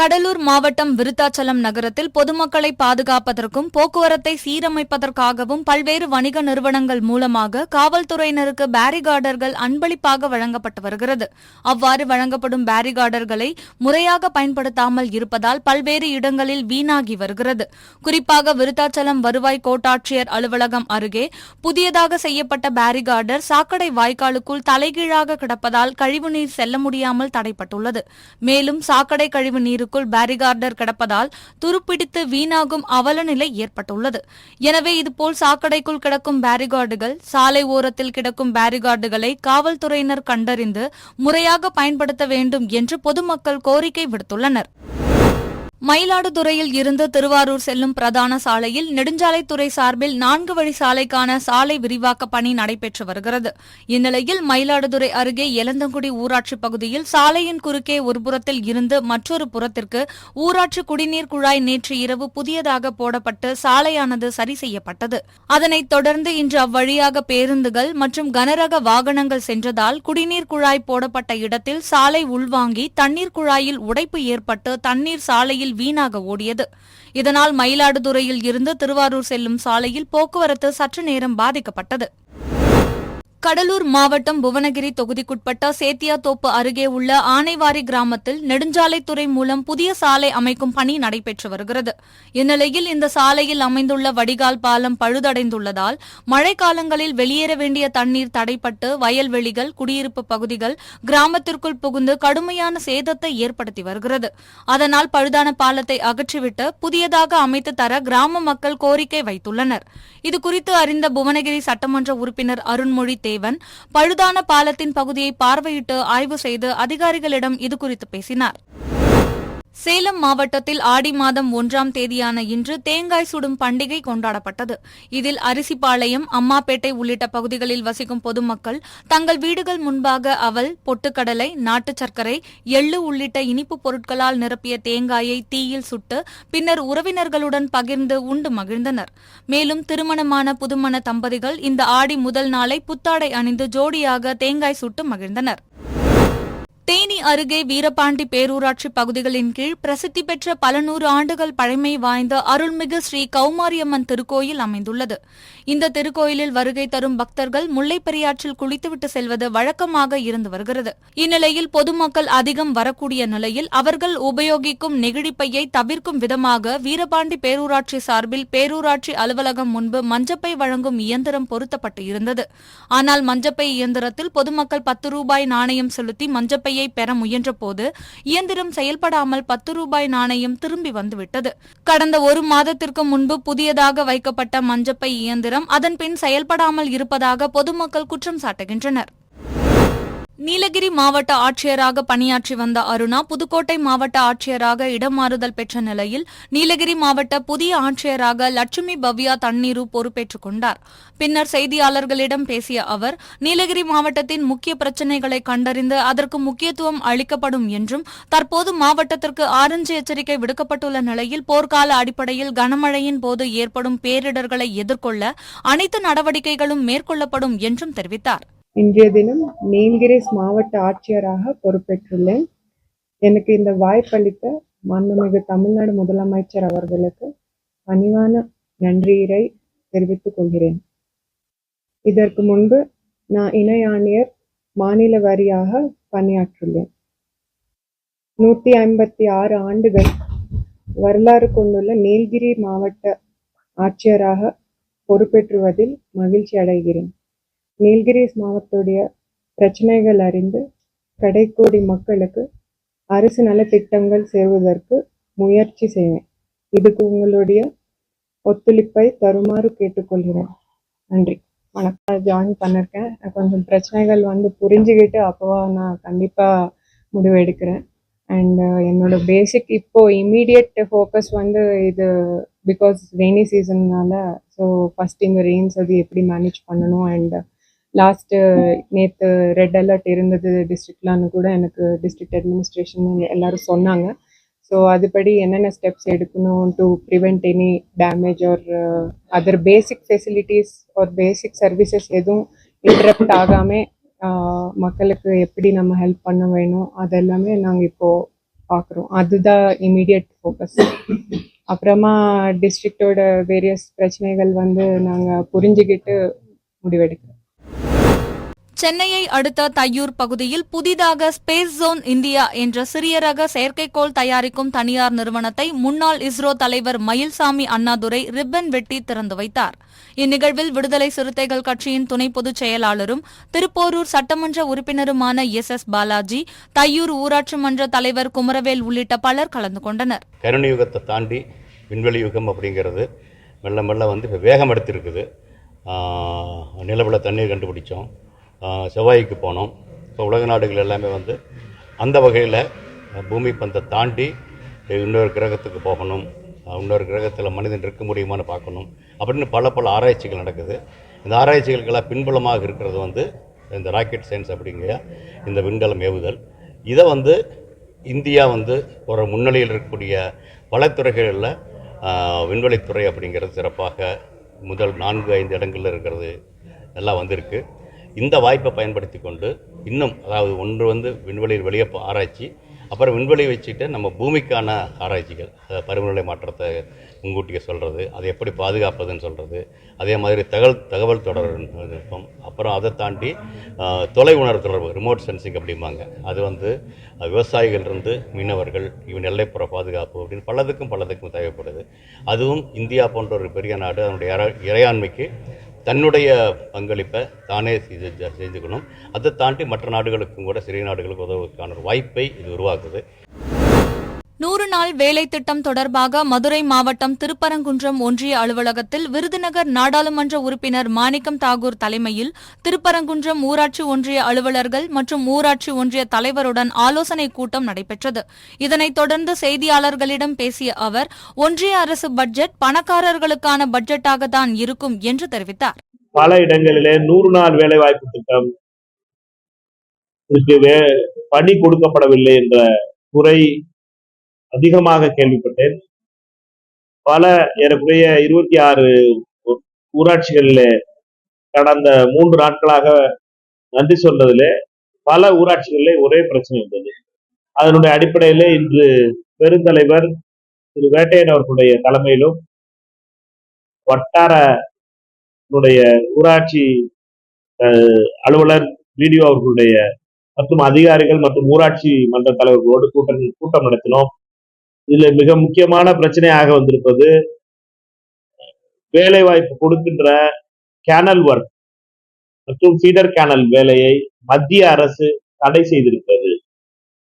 கடலூர் மாவட்டம் விருத்தாச்சலம் நகரத்தில் பொதுமக்களை பாதுகாப்பதற்கும் போக்குவரத்தை சீரமைப்பதற்காகவும் பல்வேறு வணிக நிறுவனங்கள் மூலமாக காவல்துறையினருக்கு பேரிகார்டர்கள் அன்பளிப்பாக வழங்கப்பட்டு வருகிறது. அவ்வாறு வழங்கப்படும் பேரிகார்டர்களை முறையாக பயன்படுத்தாமல் இருப்பதால் பல்வேறு இடங்களில் வீணாகி வருகிறது. குறிப்பாக விருத்தாச்சலம் வருவாய் கோட்டாட்சியர் அலுவலகம் அருகே புதியதாக செய்யப்பட்ட பேரிகார்டர் சாக்கடை வாய்க்காலுக்குள் தலைகீழாக கிடப்பதால் கழிவுநீர் செல்ல முடியாமல் தடைப்பட்டுள்ளது. மேலும் சாக்கடை கழிவு நீருக்குள் பேரிகார்டர் கிடப்பதால் துருப்பிடித்து வீணாகும் அவலநிலை ஏற்பட்டுள்ளது. எனவே இதுபோல் சாக்கடைக்குள் கிடக்கும் பேரிகார்டுகள், சாலை ஓரத்தில் கிடக்கும் பேரிகார்டுகளை காவல்துறையினர் கண்டறிந்து முறையாக பயன்படுத்த வேண்டும் என்று பொதுமக்கள் கோரிக்கை விடுத்துள்ளனர். மயிலாடுதுறையில் இருந்து திருவாரூர் செல்லும் பிரதான சாலையில் நெடுஞ்சாலைத்துறை சார்பில் 4 வழி சாலைக்கான சாலை விரிவாக்க பணி நடைபெற்று வருகிறது. இந்நிலையில் மயிலாடுதுறை அருகே எலந்தங்குடி ஊராட்சி பகுதியில் சாலையின் குறுக்கே ஒருபுறத்தில் இருந்து மற்றொரு புறத்திற்கு ஊராட்சி குடிநீர் குழாய் நேற்று இரவு புதியதாக போடப்பட்டு சாலையானது சரி செய்யப்பட்டது. அதனைத் தொடர்ந்து இன்று அவ்வழியாக பேருந்துகள் மற்றும் கனரக வாகனங்கள் சென்றதால் குடிநீர் குழாய் போடப்பட்ட இடத்தில் சாலை உள்வாங்கி தண்ணீர் குழாயில் உடைப்பு ஏற்பட்டு தண்ணீர் சாலையில் வீணாக ஓடியது. இதனால் மயிலாடுதுறையில் இருந்து திருவாரூர் செல்லும் சாலையில் போக்குவரத்து சற்று நேரம் பாதிக்கப்பட்டது. கடலூர் மாவட்டம் புவனகிரி தொகுதிக்குட்பட்ட சேத்தியாத்தோப்பு அருகே உள்ள ஆனைவாரி கிராமத்தில் நெடுஞ்சாலைத்துறை மூலம் புதிய சாலை அமைக்கும் பணி நடைபெற்று வருகிறது. இந்நிலையில் இந்த சாலையில் அமைந்துள்ள வடிகால் பாலம் பழுதடைந்துள்ளதால் மழைக்காலங்களில் வெளியேற வேண்டிய தண்ணீர் தடைப்பட்டு வயல்வெளிகள், குடியிருப்பு பகுதிகள் கிராமத்திற்குள் புகுந்து கடுமையான சேதத்தை ஏற்படுத்தி வருகிறது. அதனால் பழுதான பாலத்தை அகற்றிவிட்டு புதியதாக அமைத்து தர கிராம மக்கள் கோரிக்கை வைத்துள்ளனர். இதுகுறித்து அறிந்த புவனகிரி சட்டமன்ற உறுப்பினர் அருண்மொழி தேவன் பழுதான பாலத்தின் பகுதியை பார்வையிட்டு ஆய்வு செய்து அதிகாரிகளிடம் இதுகுறித்து பேசினார். சேலம் மாவட்டத்தில் ஆடி மாதம் 1ஆம் தேதியான இன்று தேங்காய் சுடும் பண்டிகை கொண்டாடப்பட்டது. இதில் அரிசிபாளையம், அம்மாப்பேட்டை உள்ளிட்ட பகுதிகளில் வசிக்கும் பொதுமக்கள் தங்கள் வீடுகள் முன்பாக அவல், பொட்டுக்கடலை, நாட்டு சர்க்கரை, எள்ளு உள்ளிட்ட இனிப்புப் பொருட்களால் நிரப்பிய தேங்காயை தீயில் சுட்டு பின்னர் உறவினர்களுடன் பகிர்ந்து உண்டு மகிழ்ந்தனர். மேலும் திருமணமான புதுமண தம்பதிகள் இந்த ஆடி முதல் நாளை புத்தாடை அணிந்து ஜோடியாக தேங்காய் சுட்டு மகிழ்ந்தனர். தேனி அருகே வீரபாண்டி பேரூராட்சி பகுதிகளின் கீழ் பிரசித்தி பெற்ற பல 100 ஆண்டுகள் பழமை வாய்ந்த அருள்மிகு ஸ்ரீ கௌமாரியம்மன் திருக்கோயில் அமைந்துள்ளது. இந்த திருக்கோயிலில் வருகை தரும் பக்தர்கள் முல்லைப்பெரியாற்றில் குளித்துவிட்டு செல்வது வழக்கமாக இருந்து வருகிறது. இந்நிலையில் பொதுமக்கள் அதிகம் வரக்கூடிய நிலையில் அவர்கள் உபயோகிக்கும் நெகிழிப்பையை தவிர்க்கும் விதமாக வீரபாண்டி பேரூராட்சி சார்பில் பேரூராட்சி அலுவலகம் முன்பு மஞ்சப்பை வழங்கும் இயந்திரம் பொருத்தப்பட்டு இருந்தது. ஆனால் மஞ்சப்பை இயந்திரத்தில் பொதுமக்கள் 10 ரூபாய் நாணயம் செலுத்தி மஞ்சப்பை பெற முயன்றபோது இயந்திரம் செயல்படாமல் 10 ரூபாய் நாணயம் திரும்பி வந்துவிட்டது. கடந்த 1 மாதத்திற்கு முன்பு புதியதாக வைக்கப்பட்ட மஞ்சப்பை இயந்திரம் அதன்பின் செயல்படாமல் இருப்பதாக பொதுமக்கள் குற்றம் சாட்டுகின்றனர். நீலகிரி மாவட்ட ஆட்சியராக பணியாற்றி வந்த அருணா புதுக்கோட்டை மாவட்ட ஆட்சியராக இடமாறுதல் பெற்ற நிலையில் நீலகிரி மாவட்ட புதிய ஆட்சியராக லட்சுமி பவ்யா தண்ணீரு பொறுப்பேற்றுக் கொண்டார். பின்னர் செய்தியாளர்களிடம் பேசிய அவர் நீலகிரி மாவட்டத்தின் முக்கிய பிரச்சினைகளை கண்டறிந்து அதற்கு முக்கியத்துவம் அளிக்கப்படும் என்றும் தற்போது மாவட்டத்திற்கு ஆரஞ்சு எச்சரிக்கை விடுக்கப்பட்டுள்ள நிலையில் போர்க்கால அடிப்படையில் கனமழையின் போது ஏற்படும் பேரிடர்களை எதிர்கொள்ள அனைத்து நடவடிக்கைகளும் மேற்கொள்ளப்படும் என்றும் தெரிவித்தார். இன்றைய தினம் நீலகிரிஸ் மாவட்ட ஆட்சியராக பொறுப்பேற்றுள்ளேன். எனக்கு இந்த வாய்ப்பளித்த மாண்புமிகு தமிழ்நாடு முதலமைச்சர் அவர்களுக்கு பணிவான நன்றியை தெரிவித்துக் கொள்கிறேன். இதற்கு முன்பு நான் இணை ஆணையர் மாநில வாரியாக பணியாற்றுள்ளேன். 156 ஆண்டுகள் வரலாறு கொண்டுள்ள நீலகிரி மாவட்ட ஆட்சியராக பொறுப்பேற்றுவதில் மகிழ்ச்சி அடைகிறேன். நீலகிரிஸ் மாவட்டத்துடைய பிரச்சனைகள் அறிந்து கடைக்கோடி மக்களுக்கு அரசு நலத்திட்டங்கள் செய்வதற்கு முயற்சி செய்வேன். இதுக்கு உங்களுடைய ஒத்துழைப்பை தருமாறு கேட்டுக்கொள்கிறேன். நன்றி, வணக்கம். ஜாயின் பண்ணிருக்கேன். கொஞ்சம் பிரச்சனைகள் புரிஞ்சுக்கிட்டு அப்போவா நான் கண்டிப்பா முடிவு எடுக்கிறேன். அண்ட் என்னோட பேசிக் இப்போ இமீடியட் ஃபோக்கஸ் இது பிகாஸ் ரெய்னி சீசன்னால. ஸோ ஃபர்ஸ்ட் இந்த ரெயின்ஸ் அது எப்படி மேனேஜ் பண்ணணும். அண்ட் நேற்று ரெட் அலர்ட் இருந்தது டிஸ்ட்ரிக்ட்லான்னு கூட எனக்கு டிஸ்ட்ரிக்ட் அட்மினிஸ்ட்ரேஷன் எல்லாரும் சொன்னாங்க. ஸோ அதுபடி என்னென்ன ஸ்டெப்ஸ் எடுக்கணும் to prevent any damage or other basic facilities or basic services எதுவும் இன்டரப்ட் ஆகாமல் மக்களுக்கு எப்படி நம்ம ஹெல்ப் பண்ண வேணும் அதெல்லாமே நாங்கள் இப்போது பார்க்குறோம். அதுதான் இமீடியட் ஃபோக்கஸ். அப்புறமா டிஸ்ட்ரிக்டோட வேரியஸ் பிரச்சனைகள் நாங்கள் புரிஞ்சுக்கிட்டு முடிவெடுக்கிறோம். சென்னையை அடுத்த தையூர் பகுதியில் புதிதாக ஸ்பேஸ் ஜோன் இந்தியா என்ற சிறிய ரக செயற்கைக்கோள் தயாரிக்கும் தனியார் நிறுவனத்தை முன்னாள் இஸ்ரோ தலைவர் மயில்சாமி அண்ணாதுரை ரிப்பன் வெட்டி திறந்து வைத்தார். இந்நிகழ்வில் விடுதலை சிறுத்தைகள் கட்சியின் துணை பொதுச் செயலாளரும் திருப்போரூர் சட்டமன்ற உறுப்பினருமான எஸ் பாலாஜி, தையூர் ஊராட்சி மன்ற தலைவர் குமரவேல் உள்ளிட்ட பலர் கலந்து கொண்டனர். கருணை யுகத்தை தாண்டி விண்வெளி யுகம் அப்படிங்கிறது மெல்ல மெல்ல இப்போ வேகம் எடுத்திருக்குது. நிலவில் தண்ணீர் கண்டுபிடிச்சோம், செவ்வாய்க்கு போனோம். இப்போ உலக நாடுகள் எல்லாமே அந்த வகையில் பூமி பந்தை தாண்டி இன்னொரு கிரகத்துக்கு போகணும், இன்னொரு கிரகத்தில் மனிதன் இருக்க முடியுமான்னு பார்க்கணும் அப்படின்னு பல ஆராய்ச்சிகள் நடக்குது. இந்த ஆராய்ச்சிகளுக்கெல்லாம் பின்புலமாக இருக்கிறது இந்த ராக்கெட் சயின்ஸ் அப்படிங்கிற இந்த விண்கலம் ஏவுதல். இதை இந்தியா ஒரு முன்னணியில் இருக்கக்கூடிய பல துறைகளில் விண்வெளித்துறை அப்படிங்கிறது சிறப்பாக முதல் 4-5 இடங்களில் இருக்கிறது எல்லாம் வந்திருக்கு. இந்த வாய்ப்பை பயன்படுத்தி கொண்டு இன்னும் அதாவது ஒன்று விண்வெளியில் வெளியே ஆராய்ச்சி, அப்புறம் விண்வெளி வச்சுட்டு நம்ம பூமிக்கான ஆராய்ச்சிகள், பருவநிலை மாற்றத்தை முன்கூட்டியே சொல்கிறது, அதை எப்படி பாதுகாப்பதுன்னு சொல்கிறது, அதே மாதிரி தகவல் தொடர்பும், அப்புறம் அதை தாண்டி தொலை உணர்வு தொடர்பு, ரிமோட் சென்சிங் அப்படிம்பாங்க. அது விவசாயிகளிலிருந்து மீனவர்கள், இவன் எல்லைப்புற பாதுகாப்பு அப்படின்னு பலதுக்கும் தேவைப்படுது. அதுவும் இந்தியா போன்ற ஒரு பெரிய நாடு அதனுடைய இறையாண்மைக்கு தன்னுடைய பங்களிப்பை தானே செஞ்சுக்கணும். அதை தாண்டி மற்ற நாடுகளுக்கும் கூட சிறிய நாடுகளுக்கு உதவுவதற்கான ஒரு வாய்ப்பை இது உருவாக்குது. 100 நாள் வேலை திட்டம் தொடர்பாக மதுரை மாவட்டம் திருப்பரங்குன்றம் ஒன்றிய அலுவலகத்தில் விருதுநகர் நாடாளுமன்ற உறுப்பினர் மாணிக்கம் தாகூர் தலைமையில் திருப்பரங்குன்றம் ஊராட்சி ஒன்றிய அலுவலர்கள் மற்றும் ஊராட்சி ஒன்றிய தலைவருடன் ஆலோசனைக் கூட்டம் நடைபெற்றது. இதனைத் தொடர்ந்து செய்தியாளர்களிடம் பேசிய அவர், ஒன்றிய அரசு பட்ஜெட் பணக்காரர்களுக்கான பட்ஜெட்டாக தான் இருக்கும் என்று தெரிவித்தார். பல இடங்களிலே 100 நாள் வேலைவாய்ப்பு திட்டம் பணி கொடுக்கப்படவில்லை என்ற குறை அதிகமாக கேள்விப்பட்டேன். பல ஏறக்குறைய 26 ஊராட்சிகளிலே கடந்த 3 நாட்களாக நன்றி சொன்னதிலே பல ஊராட்சிகளிலே ஒரே பிரச்சனை இருந்தது. அதனுடைய அடிப்படையிலே இன்று பெருந்தலைவர் திரு வேட்டையன் அவர்களுடைய தலைமையிலும் வட்டார ஊராட்சி அலுவலர் பிடிஓ அவர்களுடைய மற்றும் அதிகாரிகள் மற்றும் ஊராட்சி மன்ற தலைவர்களோடு கூட்டம் நடத்தினோம். இதுல மிக முக்கியமான பிரச்சனையாக வந்திருப்பது வேலை வாய்ப்பு கொடுக்கின்ற கேனல் ஒர்க் மற்றும் ஃபீடர் கேனல் வேலையை மத்திய அரசு தடை செய்திருக்கிறது.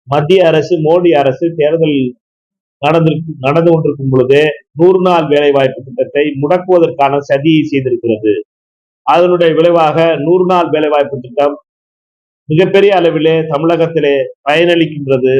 மத்திய அரசு, மோடி அரசு தேர்தல் நடந்து கொண்டிருக்கும் பொழுதே 100 நாள் வேலை வாய்ப்பு திட்டத்தை முடக்குவதற்கான சதியை செய்திருக்கிறது. அதனுடைய விளைவாக 100 நாள் வேலை வாய்ப்பு திட்டம் மிகப்பெரிய அளவிலே தமிழகத்திலே பயனளிக்கின்றது.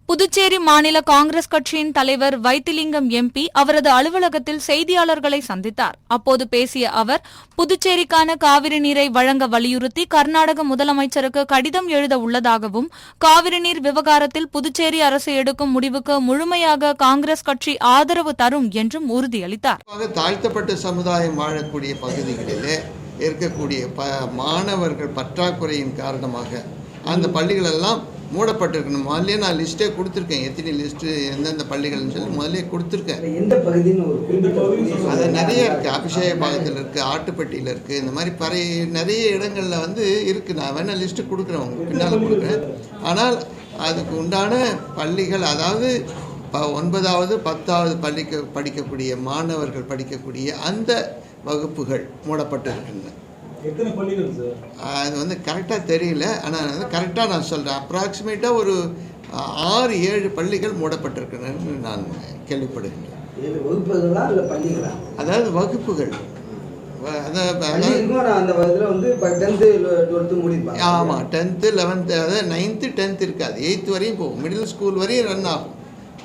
புதுச்சேரி மாநில காங்கிரஸ் கட்சியின் தலைவர் வைத்திலிங்கம் எம்பி அவரது அலுவலகத்தில் செய்தியாளர்களை சந்தித்தார். அப்போது பேசிய அவர், புதுச்சேரிக்கான காவிரி நீரை வழங்க வலியுறுத்தி கர்நாடக முதலமைச்சருக்கு கடிதம் எழுத உள்ளதாகவும், காவிரி நீர் விவகாரத்தில் புதுச்சேரி அரசு எடுக்கும் முடிவுக்கு முழுமையாக காங்கிரஸ் கட்சி ஆதரவு தரும் என்றும் உறுதியளித்தார். தாழ்த்தப்பட்ட சமுதாயம் வாழக்கூடிய பகுதிகளிலே இருக்கக்கூடிய மாணவர்கள் பற்றாக்குறையின் காரணமாக அந்த பள்ளிகள் எல்லாம் மூடப்பட்டிருக்கணும். முதல்ல நான் லிஸ்ட்டே கொடுத்துருக்கேன், எத்தனை லிஸ்ட்டு எந்தெந்த பள்ளிகள்னு சொல்லி முதல்ல கொடுத்துருக்கேன். அது நிறைய இருக்குது, அபிஷேக பாகத்தில் இருக்குது, ஆட்டுப்பட்டியில் இருக்குது, இந்த மாதிரி நிறைய இடங்களில் இருக்குது. நான் வேணால் லிஸ்ட்டு கொடுக்குறேன், உங்களுக்கு பின்னால் கொடுக்குறேன். ஆனால் அதுக்கு உண்டான பள்ளிகள், அதாவது 9வது 10வது படிக்கக்கூடிய மாணவர்கள் படிக்கக்கூடிய அந்த வகுப்புகள் மூடப்பட்டிருக்கின்றன. அது கரெக்டாக தெரியல, ஆனால் கரெக்டாக நான் சொல்கிறேன். அப்ராக்சிமேட்டாக ஒரு 6-7 பள்ளிகள் மூடப்பட்டிருக்கின்றன நான் கேள்விப்படுகின்றேன். அதாவது வகுப்புகள், ஆமாம், 10th 11th, அதாவது 9th 10th இருக்காது, 8th வரையும் போகும். மிடில் ஸ்கூல் வரையும் ரன் ஆகும்,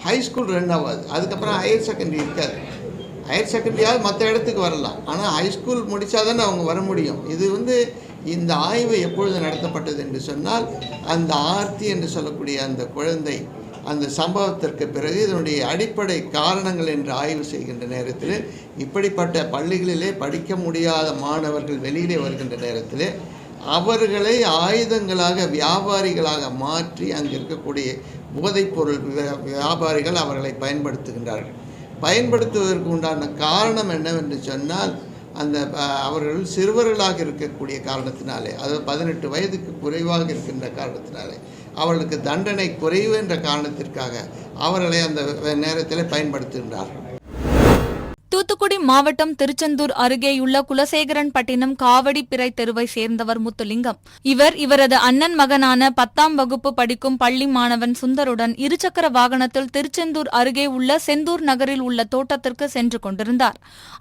ஹை ஸ்கூல் ரன் ஆகாது. அதுக்கப்புறம் ஹையர் செகண்டரி இருக்காது. ஹையர் செகண்டரியாவது மற்ற இடத்துக்கு வரலாம், ஆனால் ஹைஸ்கூல் முடித்தா தானே அவங்க வர முடியும். இது இந்த ஆய்வு எப்பொழுது நடத்தப்பட்டது என்று சொன்னால், அந்த ஆர்த்தி என்று சொல்லக்கூடிய அந்த குழந்தை அந்த சம்பவத்திற்கு பிறகு இதனுடைய அடிப்படை காரணங்கள் என்று ஆய்வு செய்கின்ற நேரத்தில், இப்படிப்பட்ட பள்ளிகளிலே படிக்க முடியாத மாணவர்கள் வெளியிலே வருகின்ற நேரத்தில் அவர்களை ஆயுதங்களாக வியாபாரிகளாக மாற்றி அங்கே இருக்கக்கூடிய போதைப்பொருள் வியாபாரிகள் அவர்களை பயன்படுத்துகின்றார்கள். பயன்படுத்துவதற்கு உண்டான காரணம் என்னவென்று சொன்னால், அந்த அவர்கள் சிறுவர்களாக இருக்கக்கூடிய காரணத்தினாலே, அதாவது 18 வயதுக்கு குறைவாக இருக்கின்ற காரணத்தினாலே, அவர்களுக்கு தண்டனை குறைவு என்ற காரணத்திற்காக அவர்களை அந்த நேரத்தில் பயன்படுத்துகின்றார்கள். தூத்துக்குடி மாவட்டம் திருச்செந்தூர் அருகேயுள்ள குலசேகரன்பட்டினம் காவடி பிறை தெருவை சேர்ந்தவர் முத்துலிங்கம். இவரது அண்ணன் மகனான 10ஆம் வகுப்பு படிக்கும் பள்ளி மாணவன் சுந்தருடன் இருசக்கர வாகனத்தில் திருச்செந்தூர் அருகே உள்ள செந்தூர் நகரில் உள்ள தோட்டத்திற்கு சென்று கொண்டிருந்தார்.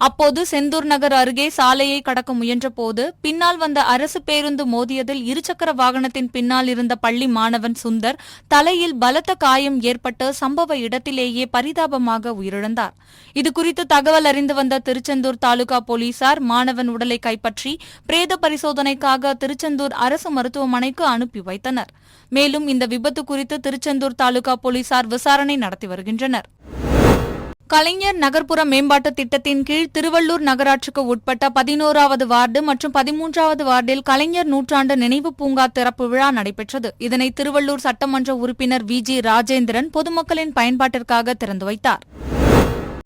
அப்போது செந்தூர் நகர் அருகே சாலையை கடக்க முயன்றபோது பின்னால் வந்த அரசு பேருந்து மோதியதில் இருசக்கர வாகனத்தின் பின்னால் இருந்த பள்ளி மாணவன் சுந்தர் தலையில் பலத்த காயம் ஏற்பட்டு சம்பவ இடத்திலேயே பரிதாபமாக உயிரிழந்தார். இதுகுறித்து தகவல் அறிந்து வந்த திருச்செந்தூர் தாலுகா போலீசார் மாணவன் உடலை கைப்பற்றி பிரேத பரிசோதனைக்காக திருச்செந்தூர் அரசு மருத்துவமனைக்கு அனுப்பி வைத்தனர். மேலும் இந்த விபத்து குறித்து திருச்செந்தூர் தாலுகா போலீசார் விசாரணை நடத்தி வருகின்றனர். கலைஞர் நகர்ப்புற மேம்பாட்டு திட்டத்தின் கீழ் திருவள்ளூர் நகராட்சிக்கு உட்பட்ட 11வது வார்டு மற்றும் 13வது வார்டில் கலைஞர் நூற்றாண்டு நினைவு பூங்கா திறப்பு விழா நடைபெற்றது. இதனை திருவள்ளூர் சட்டமன்ற உறுப்பினர் VG ராஜேந்திரன் பொதுமக்களின் பயன்பாட்டிற்காக திறந்து வைத்தார்.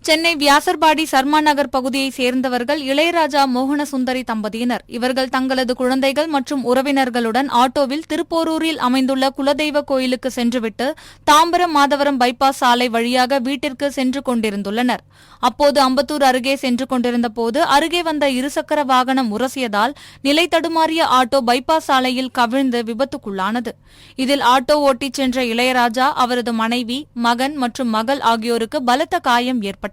சென்னை வியாசர்பாடி சர்மா நகர் பகுதியைச் சேர்ந்தவர்கள் இளையராஜா மோகனசுந்தரி தம்பதியினர். இவர்கள் தங்களது குழந்தைகள் மற்றும் உறவினர்களுடன் ஆட்டோவில் திருப்போரூரில் அமைந்துள்ள குலதெய்வ கோயிலுக்கு சென்றுவிட்டு தாம்பரம் மாதவரம் பைபாஸ் சாலை வழியாக வீட்டிற்கு சென்று கொண்டிருந்துள்ளனர். அப்போது அம்பத்தூர் அருகே சென்று கொண்டிருந்த போது அருகே வந்த இருசக்கர வாகனம் உரசியதால் நிலை தடுமாறிய ஆட்டோ பைபாஸ் சாலையில் கவிழ்ந்து விபத்துக்குள்ளானது. இதில் ஆட்டோ ஓட்டிச் சென்ற இளையராஜா, அவரது மனைவி, மகன் மற்றும் மகள் ஆகியோருக்கு பலத்த காயம் ஏற்பட்டது.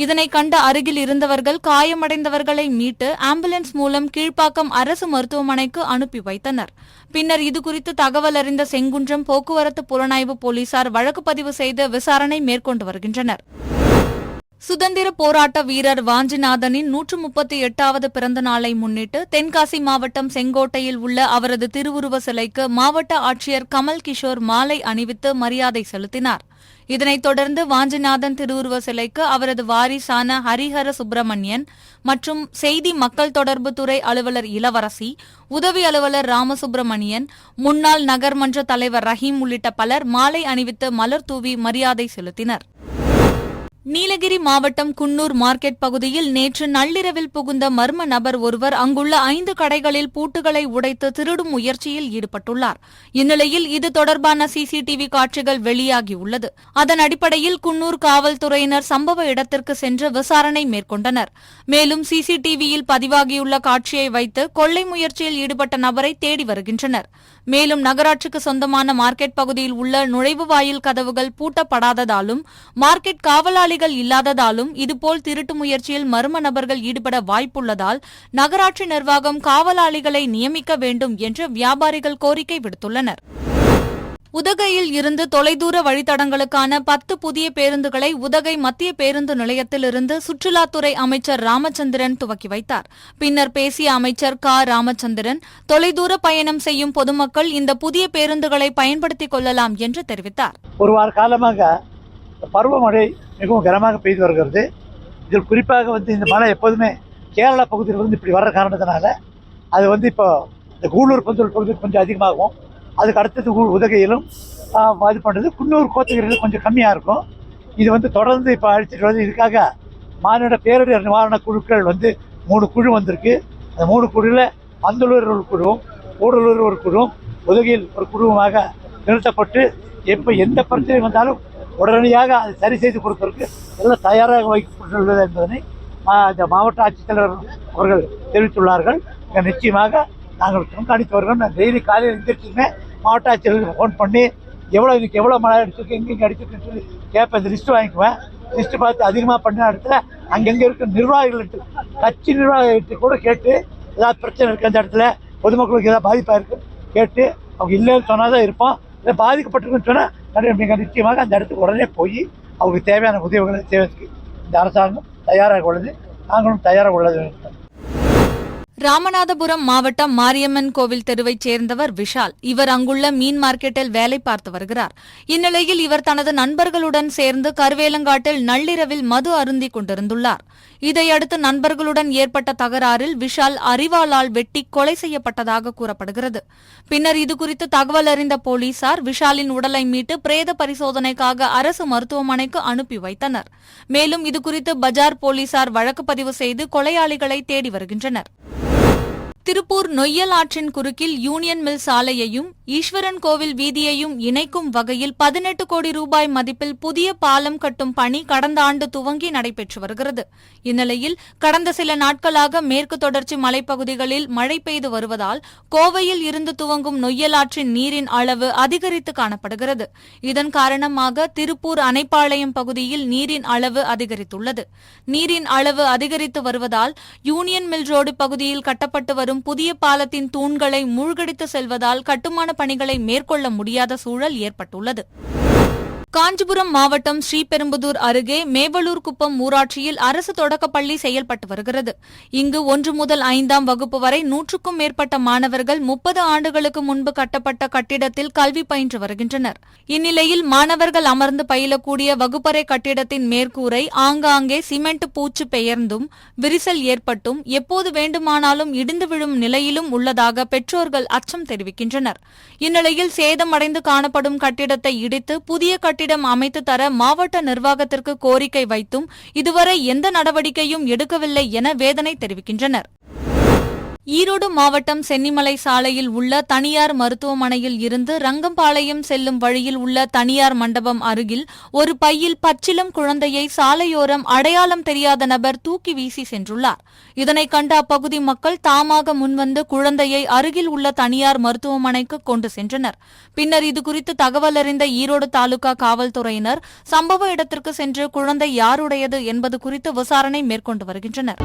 இதனை கண்ட அருகில் இருந்தவர்கள் காயமடைந்தவர்களை மீட்டு ஆம்புலன்ஸ் மூலம் கீழ்ப்பாக்கம் அரசு மருத்துவமனைக்கு அனுப்பி வைத்தனர். பின்னர் இதுகுறித்து தகவல் அறிந்த செங்குன்றம் போக்குவரத்து புலனாய்வு போலீசார் வழக்கு பதிவு செய்து விசாரணை மேற்கொண்டு வருகின்றனர். சுதந்திர போராட்ட வீரர் வாஞ்சிநாதனின் 138வது பிறந்த நாளை முன்னிட்டு தென்காசி மாவட்டம் செங்கோட்டையில் உள்ள அவரது திருவுருவ சிலைக்கு மாவட்ட ஆட்சியர் கமல் கிஷோர் மாலை அணிவித்து மரியாதை செலுத்தினார். இதனைத் தொடர்ந்து வாஞ்சிநாதன் திருவுருவ சிலைக்கு அவரது வாரிசான ஹரிஹர சுப்பிரமணியன் மற்றும் செய்தி மக்கள் தொடர்பு துறை அலுவலர் இளவரசி, உதவி அலுவலர் ராமசுப்பிரமணியன், முன்னாள் நகர்மன்ற தலைவர் ரஹீம் உள்ளிட்ட பலர் மாலை அணிவித்து மலர் தூவி மரியாதை செலுத்தினர். நீலகிரி மாவட்டம் குன்னூர் மார்க்கெட் பகுதியில் நேற்று நள்ளிரவில் புகுந்த மர்ம நபர் ஒருவர் அங்குள்ள 5 கடைகளில் பூட்டுகளை உடைத்து திருடும் முயற்சியில் ஈடுபட்டுள்ளார். இந்நிலையில் இது தொடர்பான CCTV காட்சிகள் வெளியாகியுள்ளது. அதன் அடிப்படையில் குன்னூர் காவல்துறையினர் சம்பவ இடத்திற்கு சென்று விசாரணை மேற்கொண்டனர். மேலும் CCTVயில் பதிவாகியுள்ள காட்சியை வைத்து கொள்ளை முயற்சியில் ஈடுபட்ட நபரை தேடி வருகின்றனர். மேலும் நகராட்சிக்கு சொந்தமான மார்க்கெட் பகுதியில் உள்ள நுழைவு வாயில் கதவுகள் பூட்டப்படாததாலும் மார்க்கெட் காவலாளிகள் இல்லாததாலும் இதுபோல் திருட்டு முயற்சியில் மர்ம நபர்கள் ஈடுபட வாய்ப்புள்ளதால் நகராட்சி நிர்வாகம் காவலாளிகளை நியமிக்க வேண்டும் என்று வியாபாரிகள் கோரிக்கை விடுத்துள்ளனர். உதகையில் இருந்து தொலைதூர வழித்தடங்களுக்கான 10 புதிய பேருந்துகளை உதகை மத்திய பேருந்து நிலையத்திலிருந்து சுற்றுலாத்துறை அமைச்சர் ராமச்சந்திரன் துவக்கி வைத்தார். பின்னர் பேசிய அமைச்சர் ராமச்சந்திரன், தொலைதூர பயணம் செய்யும் பொதுமக்கள் இந்த புதிய பேருந்துகளை பயன்படுத்திக் கொள்ளலாம் என்று தெரிவித்தார். ஒரு வார காலமாக பருவமழை மிகவும் கனமாக பெய்து வருகிறது. இதில் குறிப்பாக இந்த மழை எப்போதுமே கேரளா பகுதியில் இப்படி வர்ற காரணத்தினால அது இப்போ இந்த கூடலூர் பகுதியில் கொஞ்சம் அதிகமாகும். அதுக்கு அடுத்தது உதகையிலும் இது பண்ணுறது. குன்னூர் கோத்தகிரியில் கொஞ்சம் கம்மியாக இருக்கும். இது தொடர்ந்து இப்போ அழிச்சிட்டு வருது. இதுக்காக மாநில பேரிடர் நிவாரண குழுக்கள் 3 குழு வந்திருக்கு. அந்த 3 குழுவில் பந்தலூர் ஒரு குழுவும், கூடலூர் ஒரு குழுவும், உதகையில் ஒரு குழுவுமாக நிறுத்தப்பட்டு எப்போ எந்த பிரச்சனை வந்தாலும் உடனடியாக அதை சரி செய்து கொடுப்பதற்கு எல்லாம் தயாராக வைக்கப்பட்டுள்ளது என்பதனை இந்த மாவட்ட ஆட்சித்தலைவர் அவர்கள் தெரிவித்துள்ளார்கள். நிச்சயமாக நாங்கள் கண்காணித்து வருகிறோம். நான் டெய்லி காலையில் எழுந்திரிச்சுமே மாவட்ட ஆட்சியர்களுக்கு ஃபோன் பண்ணி இன்னைக்கு எவ்வளோ மழை அடிச்சிருக்கு, எங்கெங்கே அடிச்சிருக்குன்னு சொல்லி கேட்பேன். இந்த லிஸ்ட்டு வாங்கிக்குவேன். லிஸ்ட்டு பார்த்து அதிகமாக பண்ண இடத்துல அங்கங்கே இருக்க நிர்வாகிகள்கிட்ட, கட்சி நிர்வாகிகிட்ட கூட கேட்டு ஏதாவது பிரச்சனை இருக்குது, அந்த இடத்துல பொதுமக்களுக்கு ஏதாவது பாதிப்பாக இருக்குது கேட்டு அவங்க இல்லைன்னு சொன்னால் தான் இருப்போம். இல்லை பாதிக்கப்பட்டிருக்குன்னு சொன்னால் நிச்சயமாக அந்த இடத்துக்கு உடனே போய் அவங்களுக்கு தேவையான உதவிகளை செய்வதற்கு இந்த அரசாங்கம் தயாராக உள்ளது. நாங்களும் தயாராக உள்ளது. ராமநாதபுரம் மாவட்டம் மாரியம்மன் கோவில் தெருவைச் சேர்ந்தவர் விஷால். இவர் அங்குள்ள மீன் மார்க்கெட்டில் வேலை பார்த்து வருகிறார். இந்நிலையில் இவர் தனது நண்பர்களுடன் சேர்ந்து கருவேலங்காட்டில் நள்ளிரவில் மது அருந்திக் கொண்டிருந்துள்ளார். இதையடுத்து நண்பர்களுடன் ஏற்பட்ட தகராறில் விஷால் அரிவாளால் வெட்டி கொலை செய்யப்பட்டதாக கூறப்படுகிறது. பின்னர் இதுகுறித்து தகவல் அறிந்த போலீசார் விஷாலின் உடலை மீட்டு பிரேத பரிசோதனைக்காக அரசு மருத்துவமனைக்கு அனுப்பி வைத்தனர். மேலும் இதுகுறித்து பஜார் போலீசார் வழக்கு பதிவு செய்து கொலையாளிகளை தேடி வருகின்றனர். திருப்பூர் நொய்யல் ஆற்றின் குறுக்கில் யூனியன் மில் சாலையையும் ஈஸ்வரன் கோவில் வீதியையும் இணைக்கும் வகையில் 18 கோடி ரூபாய் மதிப்பில் புதிய பாலம் கட்டும் பணி கடந்த ஆண்டு துவங்கி நடைபெற்று வருகிறது. இந்நிலையில் கடந்த சில நாட்களாக மேற்கு தொடர்ச்சி மலைப்பகுதிகளில் மழை பெய்து வருவதால் கோவையில் இருந்து துவங்கும் நொய்யல் ஆற்றின் நீரின் அளவு அதிகரித்து காணப்படுகிறது. இதன் காரணமாக திருப்பூர் அணைப்பாளையம் பகுதியில் நீரின் அளவு அதிகரித்துள்ளது. நீரின் அளவு அதிகரித்து வருவதால் யூனியன் மில் ரோடு பகுதியில் கட்டப்பட்டு வரும் புதிய பாலத்தின் தூண்களை மூழ்கடித்து செல்வதால் கட்டுமான பணிகளை மேற்கொள்ள முடியாத சூழல் ஏற்பட்டுள்ளது. காஞ்சிபுரம் மாவட்டம் ஸ்ரீபெரும்புதூர் அருகே மேவலூர் குப்பம் ஊராட்சியில் அரசு தொடக்கப்பள்ளி செயல்பட்டு வருகிறது. இங்கு 1 முதல் 5ஆம் வகுப்பு வரை 100க்கும் மேற்பட்ட மாணவர்கள் 30 ஆண்டுகளுக்கு முன்பு கட்டப்பட்ட கட்டிடத்தில் கல்வி பயின்று வருகின்றனர். இந்நிலையில் மாணவர்கள் அமர்ந்து பயிலக்கூடிய வகுப்பறை கட்டிடத்தின் மேற்கூரை ஆங்காங்கே சிமெண்ட் பூச்சு பெயர்ந்தும் விரிசல் ஏற்பட்டும் எப்போது வேண்டுமானாலும் இடிந்து விழும் நிலையிலும் உள்ளதாக பெற்றோர்கள் அச்சம் தெரிவிக்கின்றனர். இந்நிலையில் சேதமடைந்து காணப்படும் கட்டிடத்தை இடித்து புதிய கட்டிடம் அமைத்து தர மாவட்ட நிர்வாகத்திற்கு கோரிக்கை வைத்தும் இதுவரை எந்த நடவடிக்கையும் எடுக்கவில்லை என வேதனை தெரிவிக்கின்றனர். ஈரோடு மாவட்டம் சென்னிமலை சாலையில் உள்ள தனியார் மருத்துவமனையில் இருந்து ரங்கம்பாளையம் செல்லும் வழியில் உள்ள தனியார் மண்டபம் அருகில் ஒரு பையில் பச்சிளம் குழந்தையை சாலையோரம் அடையாளம் தெரியாத நபர் தூக்கி வீசி சென்றுள்ளார். இதனை கண்ட அப்பகுதி மக்கள் தாமாக முன்வந்து குழந்தையை அருகில் உள்ள தனியார் மருத்துவமனைக்கு கொண்டு சென்றனர். பின்னர் இதுகுறித்து தகவல் அறிந்த ஈரோடு தாலுகா காவல்துறையினர் சம்பவ இடத்திற்கு சென்று குழந்தை யாருடையது என்பது குறித்து விசாரணை மேற்கொண்டு வருகின்றனர்.